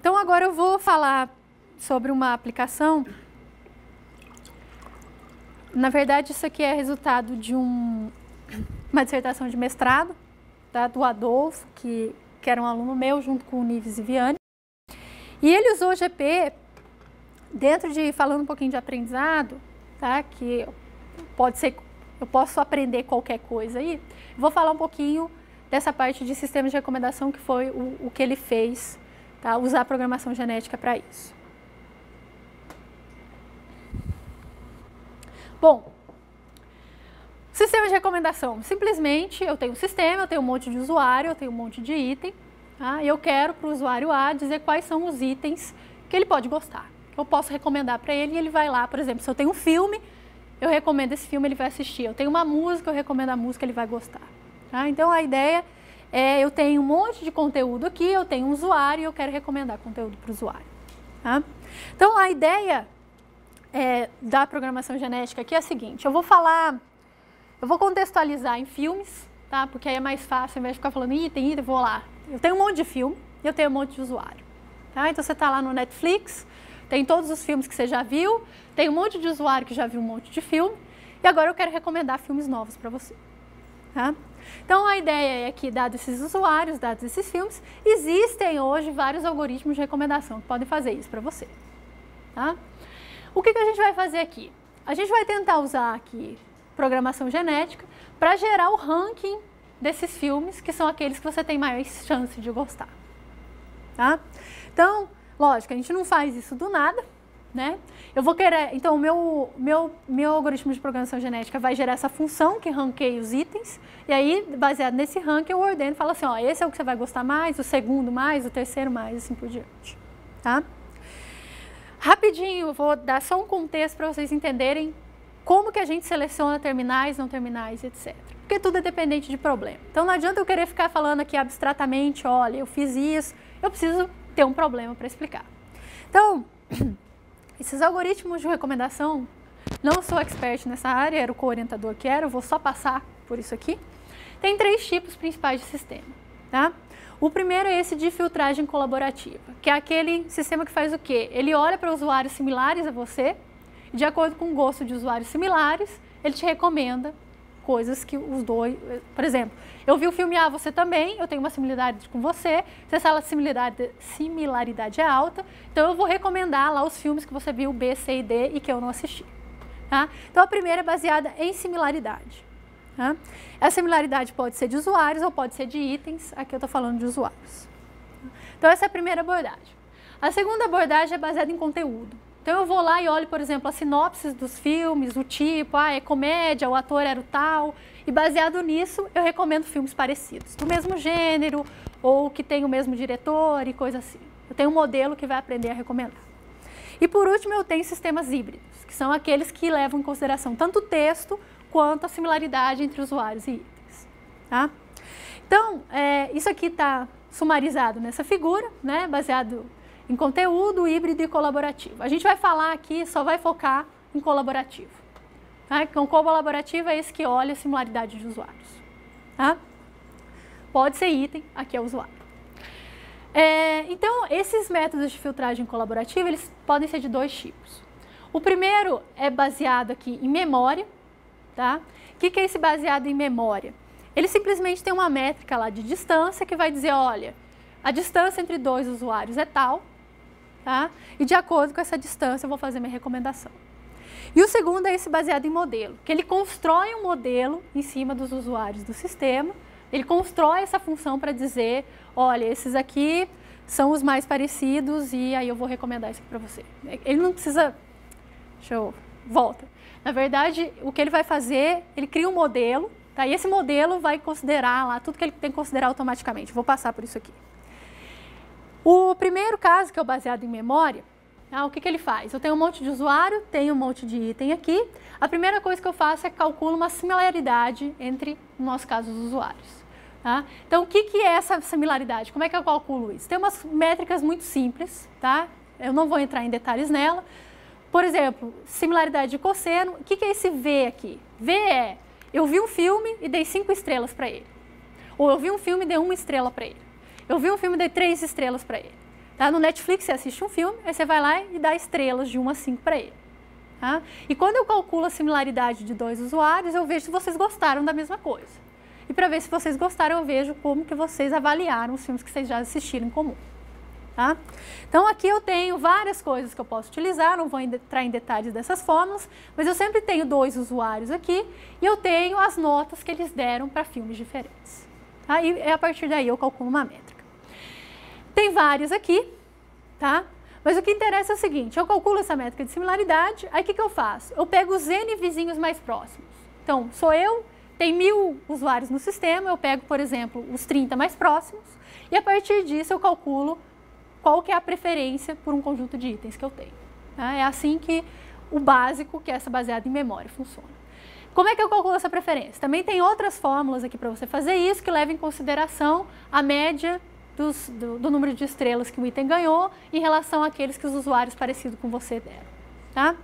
então agora eu vou falar sobre uma aplicação. Na verdade, isso aqui é resultado de uma dissertação de mestrado, tá, do Adolfo, que era um aluno meu, junto com o Nives e Viane. E ele usou o GP dentro de, falando um pouquinho de aprendizado, tá, que pode ser, eu posso aprender qualquer coisa aí. Vou falar um pouquinho dessa parte de sistemas de recomendação, que foi o que ele fez, tá, usar a programação genética para isso. Bom, sistema de recomendação. Simplesmente, eu tenho um sistema, eu tenho um monte de usuário, eu tenho um monte de item, tá? E eu quero para o usuário A dizer quais são os itens que ele pode gostar. Eu posso recomendar para ele e ele vai lá, por exemplo, se eu tenho um filme, eu recomendo esse filme, ele vai assistir. Eu tenho uma música, eu recomendo a música, ele vai gostar. Tá? Então, a ideia é, eu tenho um monte de conteúdo aqui, eu tenho um usuário e eu quero recomendar conteúdo para o usuário. Tá? Então, a ideia da programação genética aqui é a seguinte, eu vou contextualizar em filmes, tá? Porque aí é mais fácil, ao invés de ficar falando item, vou lá. Eu tenho um monte de filme e eu tenho um monte de usuário. Tá? Então, você está lá no Netflix, tem todos os filmes que você já viu, tem um monte de usuário que já viu um monte de filme, e agora eu quero recomendar filmes novos para você. Tá? Então, a ideia é que, dados esses usuários, dados esses filmes, existem hoje vários algoritmos de recomendação que podem fazer isso para você. Tá? O que a gente vai fazer aqui? A gente vai tentar usar aqui programação genética para gerar o ranking desses filmes, que são aqueles que você tem mais chance de gostar. Tá? Então, lógico, a gente não faz isso do nada, né? Eu vou querer, então, o meu algoritmo de programação genética vai gerar essa função que ranqueia os itens, e aí, baseado nesse ranking, eu ordeno e falo assim, ó, esse é o que você vai gostar mais, o segundo mais, o terceiro mais, assim por diante. Tá? Rapidinho, eu vou dar só um contexto para vocês entenderem como que a gente seleciona terminais, não terminais, etc. Porque tudo é dependente de problema. Então, não adianta eu querer ficar falando aqui abstratamente, olha, eu fiz isso, eu preciso ter um problema para explicar. Então, esses algoritmos de recomendação, não sou expert nessa área, era o co-orientador que era, eu vou só passar por isso aqui. Tem 3 tipos principais de sistema, tá? O primeiro é esse de filtragem colaborativa, que é aquele sistema que faz o quê? Ele olha para usuários similares a você, e de acordo com o gosto de usuários similares, ele te recomenda coisas que os dois... Por exemplo, eu vi o filme A, você também, eu tenho uma similaridade com você, se essa similaridade é alta, então eu vou recomendar lá os filmes que você viu, B, C e D, e que eu não assisti. Tá? Então, a primeira é baseada em similaridade. Tá? A similaridade pode ser de usuários ou pode ser de itens, aqui eu estou falando de usuários. Então, essa é a primeira abordagem. A segunda abordagem é baseada em conteúdo. Então, eu vou lá e olho, por exemplo, as sinopses dos filmes, o tipo, é comédia, o ator era o tal, e baseado nisso, eu recomendo filmes parecidos, do mesmo gênero, ou que tem o mesmo diretor e coisa assim. Eu tenho um modelo que vai aprender a recomendar. E, por último, eu tenho sistemas híbridos, que são aqueles que levam em consideração tanto o texto, quanto a similaridade entre usuários e itens. Tá? Então, isso aqui está sumarizado nessa figura, né, baseado em conteúdo, híbrido e colaborativo. A gente vai falar aqui, só vai focar em colaborativo. Tá? Então, colaborativo é esse que olha a similaridade de usuários. Tá? Pode ser item, aqui é usuário. Então, esses métodos de filtragem colaborativa, eles podem ser de 2 tipos. O primeiro é baseado aqui em memória. Tá? O que é esse baseado em memória? Ele simplesmente tem uma métrica lá de distância que vai dizer, olha, a distância entre 2 usuários é tal, tá? E de acordo com essa distância eu vou fazer minha recomendação. E o segundo é esse baseado em modelo, que ele constrói um modelo em cima dos usuários do sistema, ele constrói essa função para dizer, olha, esses aqui são os mais parecidos e aí eu vou recomendar isso aqui para você. Ele não precisa... Volta. Na verdade, o que ele vai fazer, ele cria um modelo, tá? E esse modelo vai considerar lá tudo que ele tem que considerar automaticamente. Vou passar por isso aqui. O primeiro caso, que é o baseado em memória, o que ele faz? Eu tenho um monte de usuário, tenho um monte de item aqui. A primeira coisa que eu faço é calculo uma similaridade entre, no nosso caso, os usuários. Tá? Então, o que é essa similaridade? Como é que eu calculo isso? Tem umas métricas muito simples, tá? Eu não vou entrar em detalhes nela. Por exemplo, similaridade de cosseno. O que é esse V aqui? V é, eu vi um filme e dei 5 estrelas para ele. Ou eu vi um filme e dei 1 estrela para ele. Eu vi um filme e dei 3 estrelas para ele. Tá? No Netflix você assiste um filme, aí você vai lá e dá estrelas de 1 a 5 para ele. Tá? E quando eu calculo a similaridade de 2 usuários, eu vejo se vocês gostaram da mesma coisa. E para ver se vocês gostaram, eu vejo como que vocês avaliaram os filmes que vocês já assistiram em comum. Tá? Então aqui eu tenho várias coisas que eu posso utilizar, não vou entrar em detalhes dessas fórmulas, mas eu sempre tenho 2 usuários aqui e eu tenho as notas que eles deram para filmes diferentes. Tá? E a partir daí eu calculo uma métrica. Tem vários aqui, tá? Mas o que interessa é o seguinte, eu calculo essa métrica de similaridade, aí o que eu faço? Eu pego os N vizinhos mais próximos. Então, sou eu, tem 1000 usuários no sistema, eu pego, por exemplo, os 30 mais próximos, e a partir disso eu calculo qual que é a preferência por um conjunto de itens que eu tenho. Tá? É assim que o básico, que é essa baseada em memória, funciona. Como é que eu calculo essa preferência? Também tem outras fórmulas aqui para você fazer isso, que levam em consideração a média do número de estrelas que o item ganhou em relação àqueles que os usuários parecidos com você deram. Tá?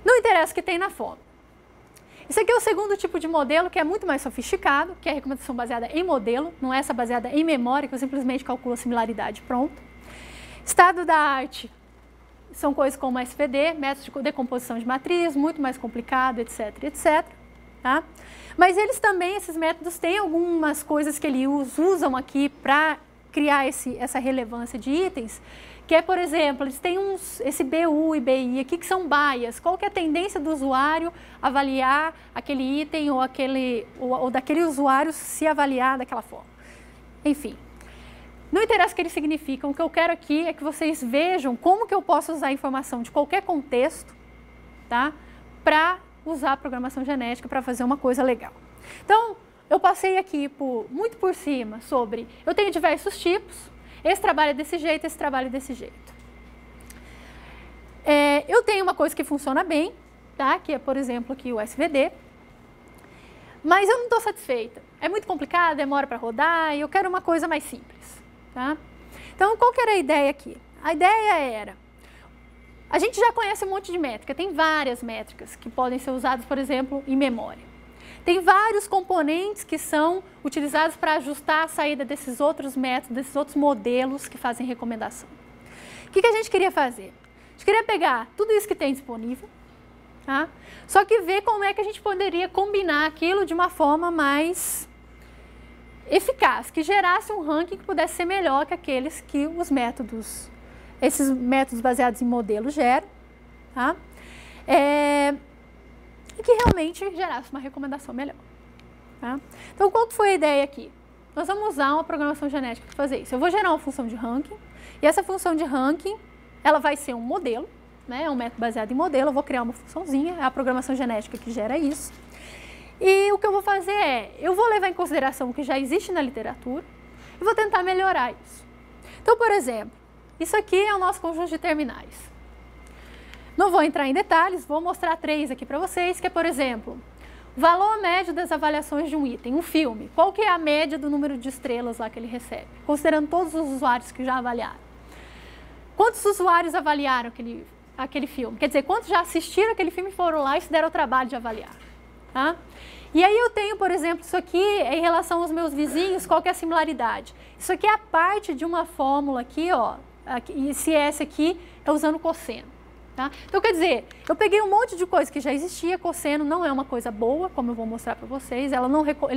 Não interessa o que tem na fórmula. Esse aqui é o segundo tipo de modelo, que é muito mais sofisticado, que é a recomendação baseada em modelo, não é essa baseada em memória, que eu simplesmente calculo a similaridade pronto. Estado da arte são coisas como SVD, métodos de decomposição de matriz, muito mais complicado, etc, etc. Tá? Mas eles também, esses métodos, têm algumas coisas que eles usam aqui para criar essa relevância de itens, que é, por exemplo, eles têm esse BU e BI aqui que são bias. Qual que é a tendência do usuário avaliar aquele item ou daquele usuário se avaliar daquela forma. Enfim, não interessa o que eles significam, o que eu quero aqui é que vocês vejam como que eu posso usar a informação de qualquer contexto, tá? Para usar a programação genética para fazer uma coisa legal. Então, eu passei aqui muito por cima sobre, eu tenho diversos tipos, esse trabalho é desse jeito, esse trabalho é desse jeito. Eu tenho uma coisa que funciona bem, tá? Que é, por exemplo, aqui o SVD, mas eu não estou satisfeita. É muito complicado, demora para rodar e eu quero uma coisa mais simples. Tá? Então, qual que era a ideia aqui? A ideia era, a gente já conhece um monte de métrica, tem várias métricas que podem ser usadas, por exemplo, em memória. Tem vários componentes que são utilizados para ajustar a saída desses outros métodos, desses outros modelos que fazem recomendação. O que a gente queria fazer? A gente queria pegar tudo isso que tem disponível, tá? Só que ver como é que a gente poderia combinar aquilo de uma forma mais eficaz, que gerasse um ranking que pudesse ser melhor que aqueles que esses métodos baseados em modelos geram, tá? E que realmente gerasse uma recomendação melhor. Tá? Então, qual que foi a ideia aqui? Nós vamos usar uma programação genética para fazer isso. Eu vou gerar uma função de ranking, e essa função de ranking, ela vai ser um modelo, né? É um método baseado em modelo, eu vou criar uma funçãozinha, é a programação genética que gera isso. E o que eu vou fazer eu vou levar em consideração o que já existe na literatura e vou tentar melhorar isso. Então, por exemplo, isso aqui é o nosso conjunto de terminais. Não vou entrar em detalhes, vou mostrar 3 aqui para vocês, que é, por exemplo, o valor médio das avaliações de um item, um filme. Qual que é a média do número de estrelas lá que ele recebe, considerando todos os usuários que já avaliaram. Quantos usuários avaliaram aquele filme? Quer dizer, quantos já assistiram aquele filme e foram lá e se deram o trabalho de avaliar. Tá? E aí eu tenho, por exemplo, isso aqui em relação aos meus vizinhos, qual que é a similaridade? Isso aqui é a parte de uma fórmula aqui, ó, e esse S aqui é usando cosseno. Tá? Então, quer dizer, eu peguei um monte de coisa que já existia, cosseno não é uma coisa boa, como eu vou mostrar para vocês, ele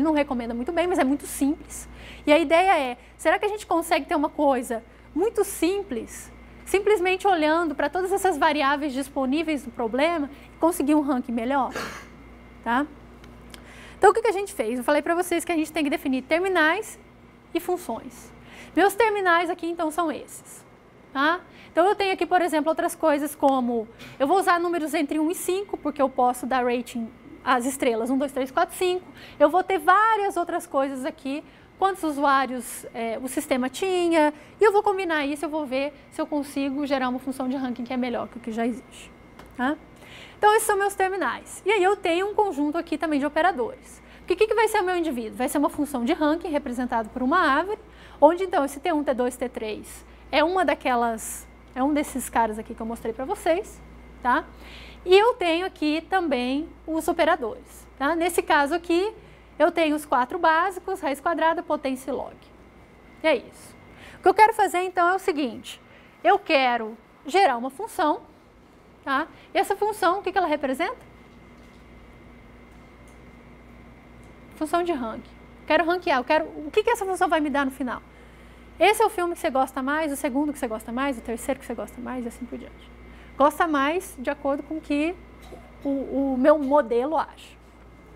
não recomenda muito bem, mas é muito simples. E a ideia é, será que a gente consegue ter uma coisa muito simples, simplesmente olhando para todas essas variáveis disponíveis do problema e conseguir um ranking melhor? Tá? Então, o que a gente fez? Eu falei para vocês que a gente tem que definir terminais e funções. Meus terminais aqui, então, são esses. Tá? Então, eu tenho aqui, por exemplo, outras coisas como, eu vou usar números entre 1 e 5, porque eu posso dar rating às estrelas 1, 2, 3, 4, 5. Eu vou ter várias outras coisas aqui, quantos usuários o sistema tinha, e eu vou combinar isso, eu vou ver se eu consigo gerar uma função de ranking que é melhor que o que já existe. Tá? Então, esses são meus terminais. E aí eu tenho um conjunto aqui também de operadores. O que vai ser o meu indivíduo? Vai ser uma função de ranking representado por uma árvore, onde então esse T1, T2, T3 é um desses caras aqui que eu mostrei para vocês, tá? E eu tenho aqui também os operadores, tá? Nesse caso aqui, eu tenho os 4 básicos, raiz quadrada, potência e log. E é isso. O que eu quero fazer, então, é o seguinte. Eu quero gerar uma função, tá? E essa função, o que ela representa? Função de ranking. Quero ranquear, o que essa função vai me dar no final? Esse é o filme que você gosta mais, o segundo que você gosta mais, o terceiro que você gosta mais e assim por diante. Gosta mais de acordo com o que o meu modelo acha,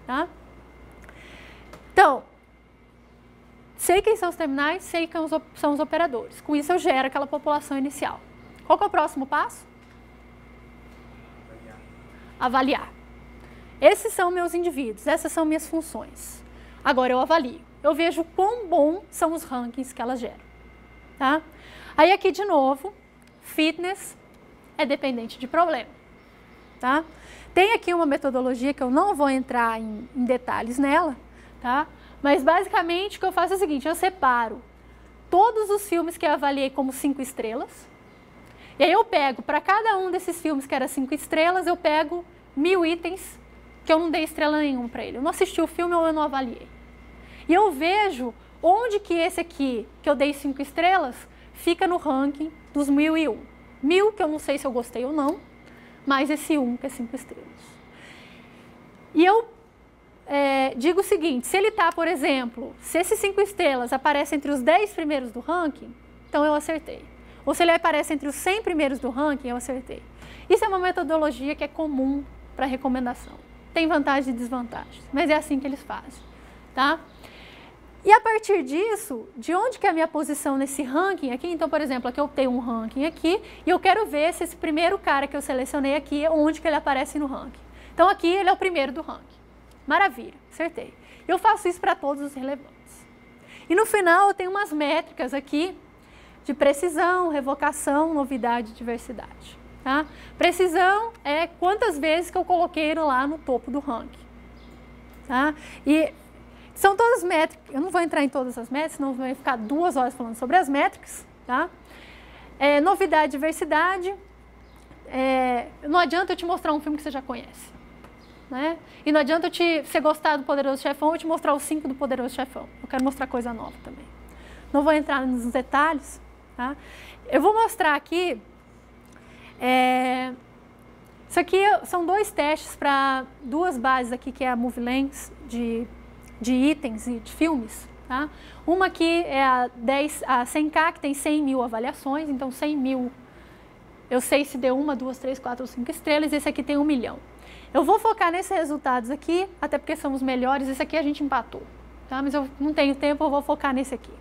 tá? Então, sei quem são os terminais, sei quem são os operadores. Com isso eu gero aquela população inicial. Qual que é o próximo passo? Avaliar. Esses são meus indivíduos, essas são minhas funções. Agora eu avalio. Eu vejo quão bom são os rankings que elas geram. Tá? Aí aqui de novo, fitness é dependente de problema. Tá? Tem aqui uma metodologia que eu não vou entrar em detalhes nela, tá? Mas basicamente o que eu faço é o seguinte, eu separo todos os filmes que eu avaliei como 5 estrelas, e aí eu pego, para cada um desses filmes que era 5 estrelas, eu pego 1000 itens que eu não dei estrela nenhuma para ele. Eu não assisti o filme ou eu não avaliei. E eu vejo onde que esse aqui, que eu dei 5 estrelas, fica no ranking dos 1001. 1000 que eu não sei se eu gostei ou não, mais esse 1 que é 5 estrelas. E eu digo o seguinte, se ele está, por exemplo, se esses 5 estrelas aparecem entre os 10 primeiros do ranking, então eu acertei. Ou se ele aparece entre os 100 primeiros do ranking, eu acertei. Isso é uma metodologia que é comum para recomendação. Tem vantagens e desvantagens, mas é assim que eles fazem, tá? E a partir disso, de onde que é a minha posição nesse ranking aqui? Então, por exemplo, aqui eu tenho um ranking aqui e eu quero ver se esse primeiro cara que eu selecionei aqui, onde que ele aparece no ranking. Então, aqui ele é o primeiro do ranking. Maravilha, acertei. Eu faço isso para todos os relevantes. E no final eu tenho umas métricas aqui de precisão, revocação, novidade e diversidade. Tá? Precisão é quantas vezes que eu coloquei lá no topo do ranking. Tá? E são todas métricas, eu não vou entrar em todas as métricas, senão vai ficar 2 horas falando sobre as métricas. Tá? Novidade e diversidade, não adianta eu te mostrar um filme que você já conhece. Né? E não adianta você gostar do Poderoso Chefão, eu te mostrar os 5 do Poderoso Chefão. Eu quero mostrar coisa nova também. Não vou entrar nos detalhes. Tá? Eu vou mostrar aqui, isso aqui são 2 testes para 2 bases aqui, que é a MovieLens de itens e de filmes. Tá? Uma aqui é a 100K, que tem 100 mil avaliações, então 100 mil, eu sei se deu 1, 2, 3, 4 ou 5 estrelas, esse aqui tem 1 milhão. Eu vou focar nesses resultados aqui, até porque são os melhores, esse aqui a gente empatou. Tá? Mas eu não tenho tempo, eu vou focar nesse aqui.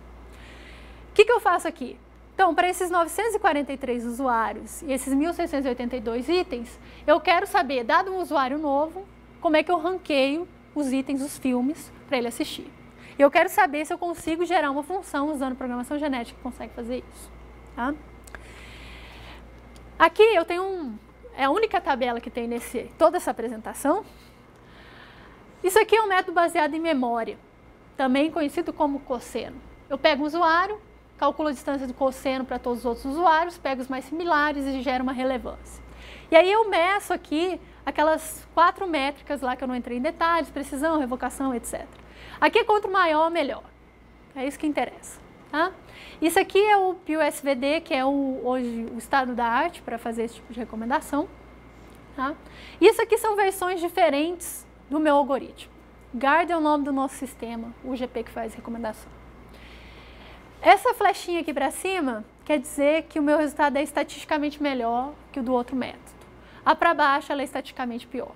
O que eu faço aqui? Então, para esses 943 usuários e esses 1.682 itens, eu quero saber, dado um usuário novo, como é que eu ranqueio os itens, os filmes, para ele assistir. E eu quero saber se eu consigo gerar uma função usando programação genética que consegue fazer isso. Tá? Aqui eu tenho é a única tabela que tem toda essa apresentação. Isso aqui é um método baseado em memória, também conhecido como cosseno. Eu pego um usuário, calculo a distância do cosseno para todos os outros usuários, pego os mais similares e gero uma relevância. E aí eu meço aqui aquelas 4 métricas lá que eu não entrei em detalhes, precisão, revocação, etc. Aqui quanto maior, melhor. É isso que interessa. Tá? Isso aqui é o PIO-SVD, que é hoje o estado da arte para fazer esse tipo de recomendação. Tá? Isso aqui são versões diferentes do meu algoritmo. GARD é o nome do nosso sistema, o GP que faz recomendação. Essa flechinha aqui para cima quer dizer que o meu resultado é estatisticamente melhor que o do outro método. A para baixo ela é estatisticamente pior.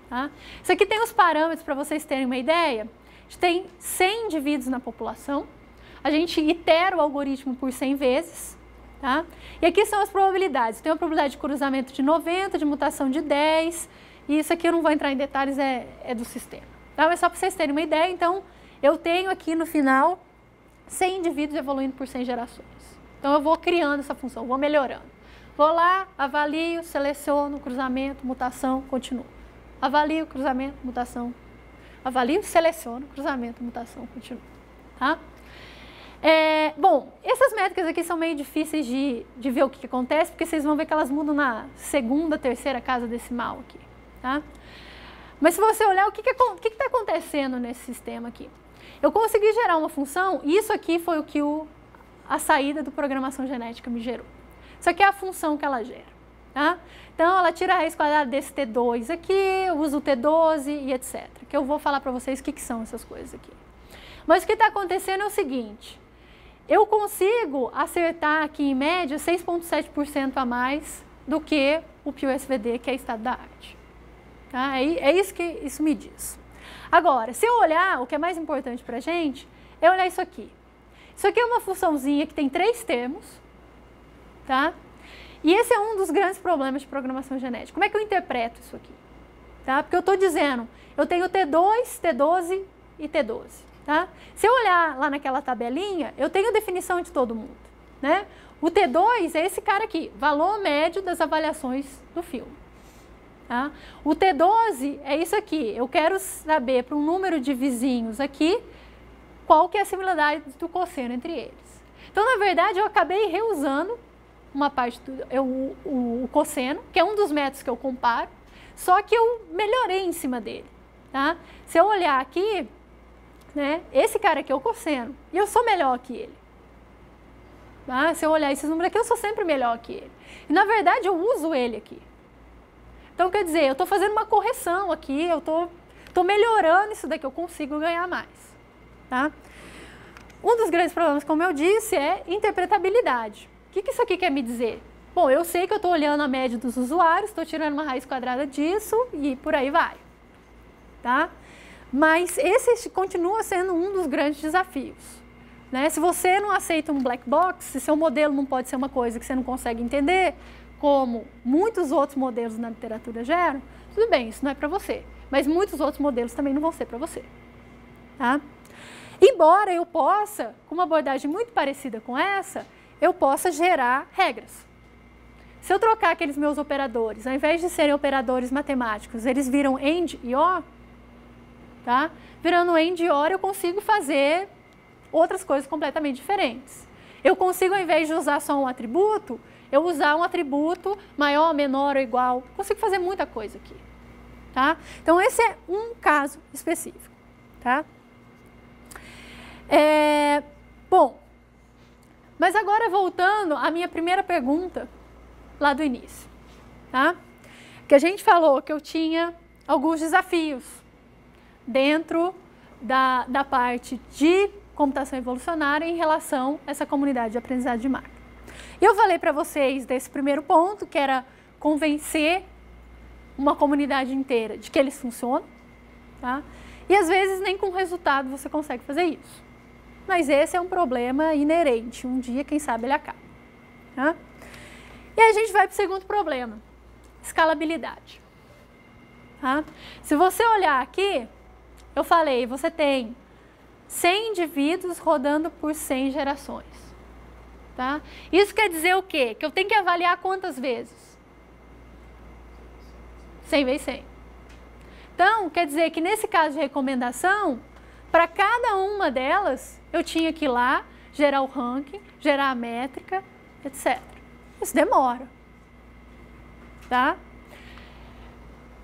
Tá? Isso aqui tem os parâmetros para vocês terem uma ideia. A gente tem 100 indivíduos na população. A gente itera o algoritmo por 100 vezes, tá? E aqui são as probabilidades. Tem uma probabilidade de cruzamento de 90, de mutação de 10, e isso aqui eu não vou entrar em detalhes, é do sistema. Tá? Mas só para vocês terem uma ideia, então, eu tenho aqui no final 100 indivíduos evoluindo por 100 gerações. Então, eu vou criando essa função, vou melhorando. Vou lá, avalio, seleciono, cruzamento, mutação, continuo. Avalio, cruzamento, mutação. Avalio, seleciono, cruzamento, mutação, continuo. Tá? Bom, essas métricas aqui são meio difíceis de ver o que acontece, porque vocês vão ver que elas mudam na segunda, terceira casa decimal aqui, tá? Mas se você olhar, o que está acontecendo nesse sistema aqui? Eu consegui gerar uma função, e isso aqui foi o que a saída do programação genética me gerou. Isso aqui é a função que ela gera. Tá? Então, ela tira a raiz quadrada desse T2 aqui, usa o T12 e etc. Que eu vou falar para vocês o que são essas coisas aqui. Mas o que está acontecendo é o seguinte, eu consigo acertar aqui em média 6,7% a mais do que o PIO-SVD, que é estado da arte. Tá? É isso que isso me diz. Agora, se eu olhar, o que é mais importante para a gente, é olhar isso aqui. Isso aqui é uma funçãozinha que tem 3 termos, tá? E esse é um dos grandes problemas de programação genética. Como é que eu interpreto isso aqui? Tá? Porque eu estou dizendo, eu tenho T2, T12 e T12. Tá? Se eu olhar lá naquela tabelinha, eu tenho definição de todo mundo. Né? O T2 é esse cara aqui, valor médio das avaliações do filme. Tá? O T12 é isso aqui, eu quero saber para um número de vizinhos aqui, qual que é a similaridade do cosseno entre eles. Então, na verdade, eu acabei reusando uma parte o cosseno, que é um dos métodos que eu comparo, só que eu melhorei em cima dele. Tá? Se eu olhar aqui, né, esse cara aqui é o cosseno, e eu sou melhor que ele. Tá? Se eu olhar esses números aqui, eu sou sempre melhor que ele. E, na verdade, eu uso ele aqui. Então, quer dizer, eu estou fazendo uma correção aqui, eu estou melhorando isso daqui, eu consigo ganhar mais. Tá? Um dos grandes problemas, como eu disse, é interpretabilidade. O que isso aqui quer me dizer? Bom, eu sei que eu estou olhando a média dos usuários, estou tirando uma raiz quadrada disso e por aí vai. Tá? Mas esse continua sendo um dos grandes desafios. Né? Se você não aceita um black box, se seu modelo não pode ser uma coisa que você não consegue entender, como muitos outros modelos na literatura geram, tudo bem, isso não é para você. Mas muitos outros modelos também não vão ser para você. Tá? Embora eu possa, com uma abordagem muito parecida com essa, eu possa gerar regras. Se eu trocar aqueles meus operadores, ao invés de serem operadores matemáticos, eles viram AND e OR, tá? Virando AND e OR, eu consigo fazer outras coisas completamente diferentes. Eu consigo, ao invés de usar só um atributo, eu usar um atributo maior, menor ou igual. Consigo fazer muita coisa aqui. Tá? Então, esse é um caso específico. Tá? Bom, mas agora voltando à minha primeira pergunta, lá do início. Tá? Que a gente falou que eu tinha alguns desafios dentro da parte de computação evolucionária em relação a essa comunidade de aprendizagem de máquina. E eu falei para vocês desse primeiro ponto, que era convencer uma comunidade inteira de que eles funcionam, tá? E às vezes nem com resultado você consegue fazer isso. Mas esse é um problema inerente, um dia, quem sabe, ele acaba. Tá? E aí a gente vai para o segundo problema, escalabilidade. Tá? Se você olhar aqui, eu falei, você tem 100 indivíduos rodando por 100 gerações. Tá? Isso quer dizer o quê? Que eu tenho que avaliar quantas vezes? 100 vezes 100. Então, quer dizer que nesse caso de recomendação, para cada uma delas, eu tinha que ir lá, gerar o ranking, gerar a métrica, etc. Isso demora. Tá?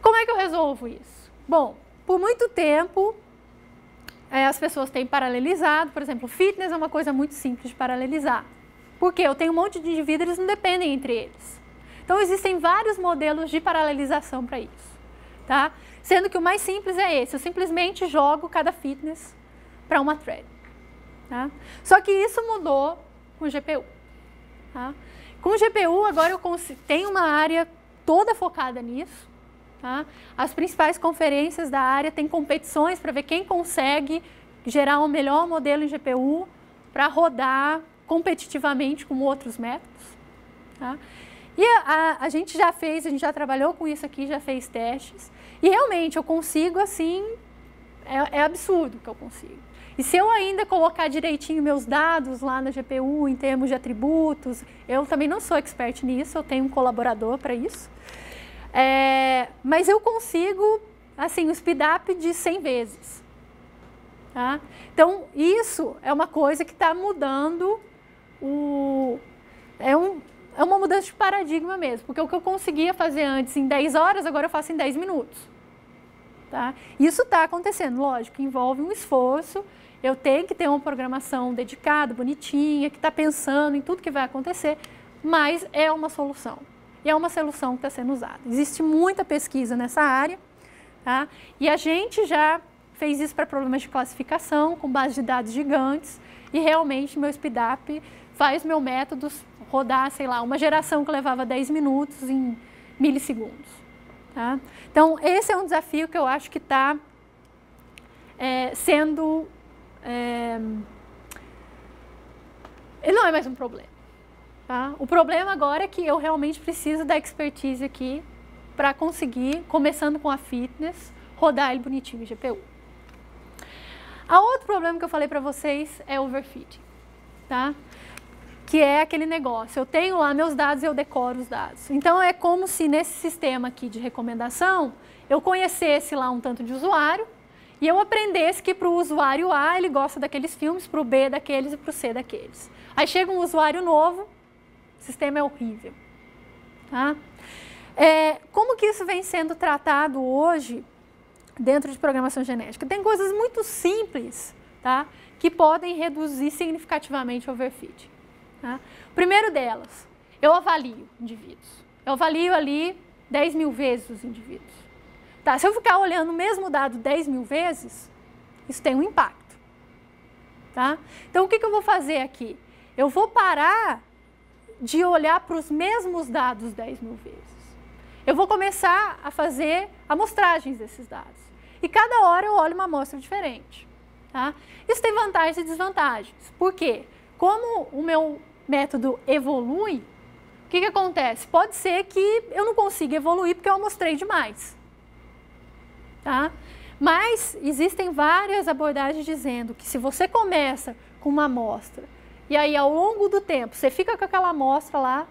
Como é que eu resolvo isso? Bom, por muito tempo, as pessoas têm paralelizado. Por exemplo, fitness é uma coisa muito simples de paralelizar. Porque eu tenho um monte de indivíduos, eles não dependem entre eles. Então, existem vários modelos de paralelização para isso. Tá? Sendo que o mais simples é esse. Eu simplesmente jogo cada fitness para uma thread. Tá? Só que isso mudou com o GPU. Tá? Com o GPU, agora eu tenho uma área toda focada nisso. Tá? As principais conferências da área têm competições para ver quem consegue gerar um melhor modelo em GPU para rodar competitivamente com outros métodos. Tá? E a gente já fez, a gente já trabalhou com isso aqui, já fez testes. E realmente eu consigo assim, é absurdo que eu consigo. E se eu ainda colocar direitinho meus dados lá na GPU em termos de atributos, eu também não sou expert nisso, eu tenho um colaborador para isso. Mas eu consigo, assim, o speed-up de 100 vezes. Tá? Então, isso é uma coisa que está mudando é uma mudança de paradigma mesmo, porque o que eu conseguia fazer antes em 10 horas, agora eu faço em 10 minutos. Tá? Isso está acontecendo, lógico, envolve um esforço. eu tenho que ter uma programação dedicada, bonitinha, que está pensando em tudo que vai acontecer, mas é uma solução. E é uma solução que está sendo usada. Existe muita pesquisa nessa área, tá? E a gente já fez isso para problemas de classificação, com bases de dados gigantes, e realmente meu SpeedUp faz meu método rodar, sei lá, uma geração que levava 10 minutos em milissegundos. Tá? Então, esse é um desafio que eu acho que está sendo... ele não é mais um problema. Tá? O problema agora é que eu realmente preciso da expertise aqui para conseguir, começando com a fitness, rodar ele bonitinho em GPU. A outro problema que eu falei para vocês é overfitting, tá? Que é aquele negócio, eu tenho lá meus dados e eu decoro os dados. Então, é como se nesse sistema aqui de recomendação, eu conhecesse lá um tanto de usuário e eu aprendesse que para o usuário A ele gosta daqueles filmes, para o B daqueles e para o C daqueles. Aí chega um usuário novo, o sistema é horrível. Tá? Como que isso vem sendo tratado hoje dentro de programação genética? Tem coisas muito simples, tá? Que podem reduzir significativamente o overfitting. Tá? Primeiro delas, eu avalio indivíduos. Eu avalio ali 10 mil vezes os indivíduos. Tá? Se eu ficar olhando o mesmo dado 10 mil vezes, isso tem um impacto. Tá? Então, o que eu vou fazer aqui? Eu vou parar de olhar para os mesmos dados 10 mil vezes. Eu vou começar a fazer amostragens desses dados. E cada hora eu olho uma amostra diferente. Tá? Isso tem vantagens e desvantagens. Por quê? Como o meu método evolui, o que acontece? Pode ser que eu não consiga evoluir porque eu amostrei demais. Tá? Mas existem várias abordagens dizendo que se você começa com uma amostra e aí ao longo do tempo você fica com aquela amostra lá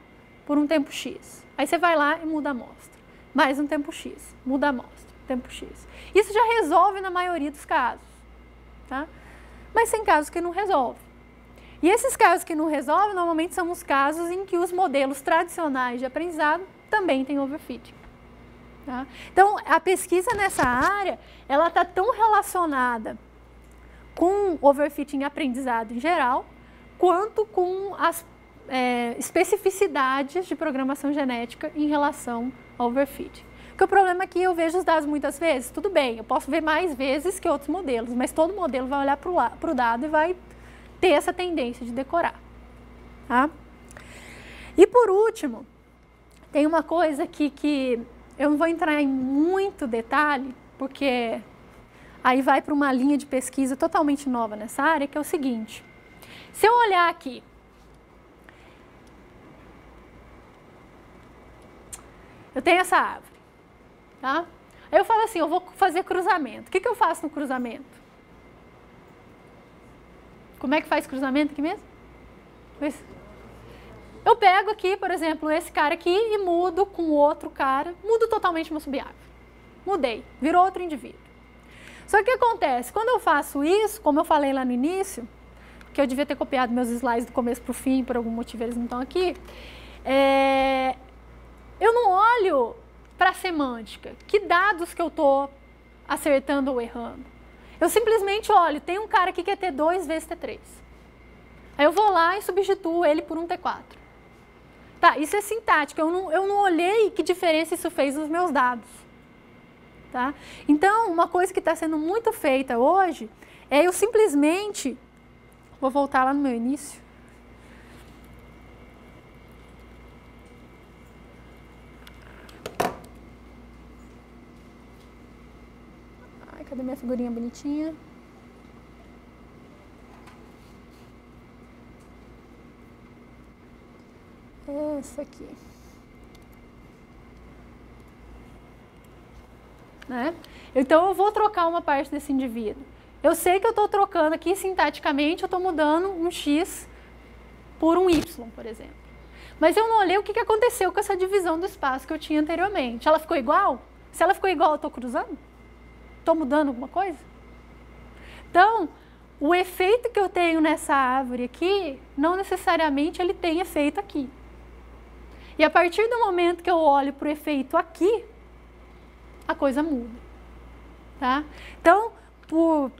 por um tempo X, aí você vai lá e muda a amostra, mais um tempo X, muda a amostra, tempo X. Isso já resolve na maioria dos casos, tá? Mas tem casos que não resolve. E esses casos que não resolvem, normalmente são os casos em que os modelos tradicionais de aprendizado também têm overfitting. Tá? Então, a pesquisa nessa área, ela está tão relacionada com overfitting em aprendizado em geral, quanto com as especificidades de programação genética em relação ao overfitting. Porque o problema é que eu vejo os dados muitas vezes, tudo bem, eu posso ver mais vezes que outros modelos, mas todo modelo vai olhar para o dado e vai ter essa tendência de decorar. Tá? E por último, tem uma coisa aqui que eu não vou entrar em muito detalhe, porque aí vai para uma linha de pesquisa totalmente nova nessa área, que é o seguinte. Se eu olhar aqui, eu tenho essa árvore, tá? Aí eu falo assim, eu vou fazer cruzamento. O que eu faço no cruzamento? Como é que faz cruzamento aqui mesmo? Eu pego aqui, por exemplo, esse cara aqui e mudo com outro cara, mudo totalmente uma subárvore. Mudei, virou outro indivíduo. Só que o que acontece? Quando eu faço isso, como eu falei lá no início, que eu devia ter copiado meus slides do começo para o fim, por algum motivo eles não estão aqui, eu não olho para a semântica, que dados que eu estou acertando ou errando. Eu simplesmente olho, tem um cara aqui que é T2 vezes T3. Aí eu vou lá e substituo ele por um T4. Tá, isso é sintática, eu não olhei que diferença isso fez nos meus dados. Tá? Então, uma coisa que está sendo muito feita hoje é eu simplesmente... Vou voltar lá no meu início. Ai, cadê minha figurinha bonitinha? Essa aqui. Né? Então, eu vou trocar uma parte desse indivíduo. Eu sei que eu estou trocando aqui, sintaticamente, eu estou mudando um X por um Y, por exemplo. Mas eu não olhei o que aconteceu com essa divisão do espaço que eu tinha anteriormente. Ela ficou igual? Se ela ficou igual, eu estou cruzando? Estou mudando alguma coisa? Então, o efeito que eu tenho nessa árvore aqui, não necessariamente ele tem efeito aqui. E a partir do momento que eu olho para o efeito aqui, a coisa muda. Tá? Então, por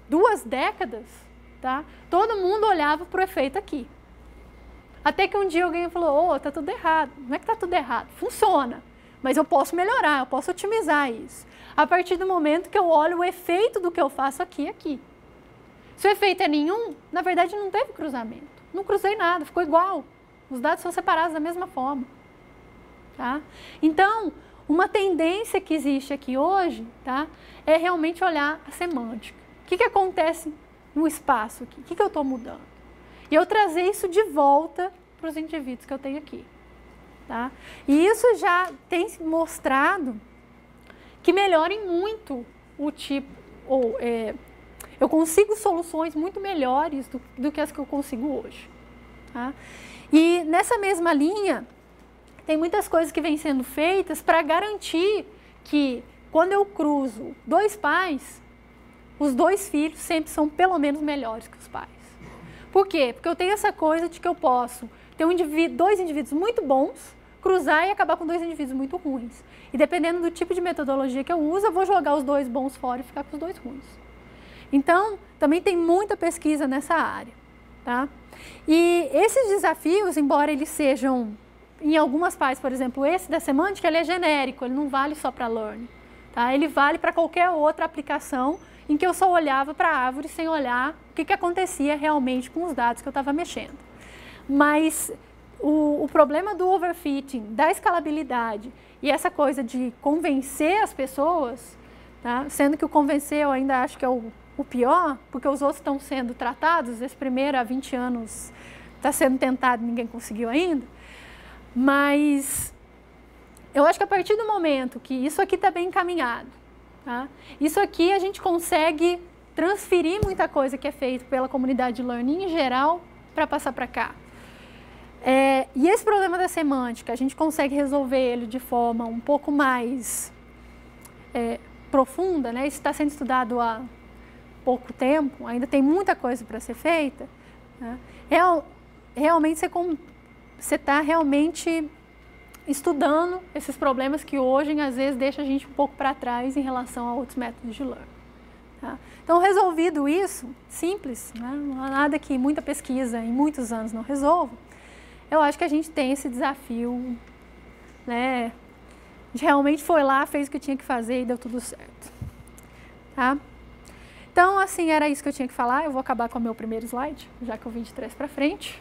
2 décadas, tá? Todo mundo olhava para o efeito aqui. Até que um dia alguém falou, tá tudo errado. Não é que tá tudo errado, funciona. Mas eu posso melhorar, eu posso otimizar isso. A partir do momento que eu olho o efeito do que eu faço aqui. Se o efeito é nenhum, na verdade não teve cruzamento. Não cruzei nada, ficou igual. Os dados são separados da mesma forma. Tá? Então, uma tendência que existe aqui hoje, tá, é realmente olhar a semântica. O que acontece no espaço aqui? O que eu estou mudando? E eu trazer isso de volta para os indivíduos que eu tenho aqui. Tá? E isso já tem mostrado que melhorem muito o tipo, eu consigo soluções muito melhores do que as que eu consigo hoje. Tá? E nessa mesma linha, tem muitas coisas que vêm sendo feitas para garantir que quando eu cruzo dois pais, os dois filhos sempre são pelo menos melhores que os pais. Por quê? Porque eu tenho essa coisa de que eu posso ter dois indivíduos muito bons, cruzar e acabar com dois indivíduos muito ruins. E dependendo do tipo de metodologia que eu uso, eu vou jogar os dois bons fora e ficar com os dois ruins. Então, também tem muita pesquisa nessa área. Tá? E esses desafios, embora eles sejam, em algumas partes, por exemplo, esse da semântica, ele é genérico, ele não vale só para learning. Tá? Ele vale para qualquer outra aplicação em que eu só olhava para a árvore sem olhar o que acontecia realmente com os dados que eu estava mexendo. Mas o problema do overfitting, da escalabilidade e essa coisa de convencer as pessoas, tá? Sendo que o convencer eu ainda acho que é o pior, porque os outros estão sendo tratados, esse primeiro há 20 anos está sendo tentado e ninguém conseguiu ainda, mas eu acho que a partir do momento que isso aqui está bem encaminhado, tá? Isso aqui a gente consegue transferir muita coisa que é feita pela comunidade de learning em geral para passar para cá. E esse problema da semântica, a gente consegue resolver ele de forma um pouco mais profunda, né? Isso está sendo estudado há pouco tempo, ainda tem muita coisa para ser feita. Né? Realmente você está realmente estudando esses problemas que hoje, às vezes, deixa a gente um pouco para trás em relação a outros métodos de learning. Tá? Então, resolvido isso, simples, né? Não há nada que muita pesquisa em muitos anos não resolva, eu acho que a gente tem esse desafio, né? A gente realmente foi lá, fez o que tinha que fazer e deu tudo certo. Tá? Então, assim, era isso que eu tinha que falar. Eu vou acabar com o meu primeiro slide, já que eu vim de trás para frente.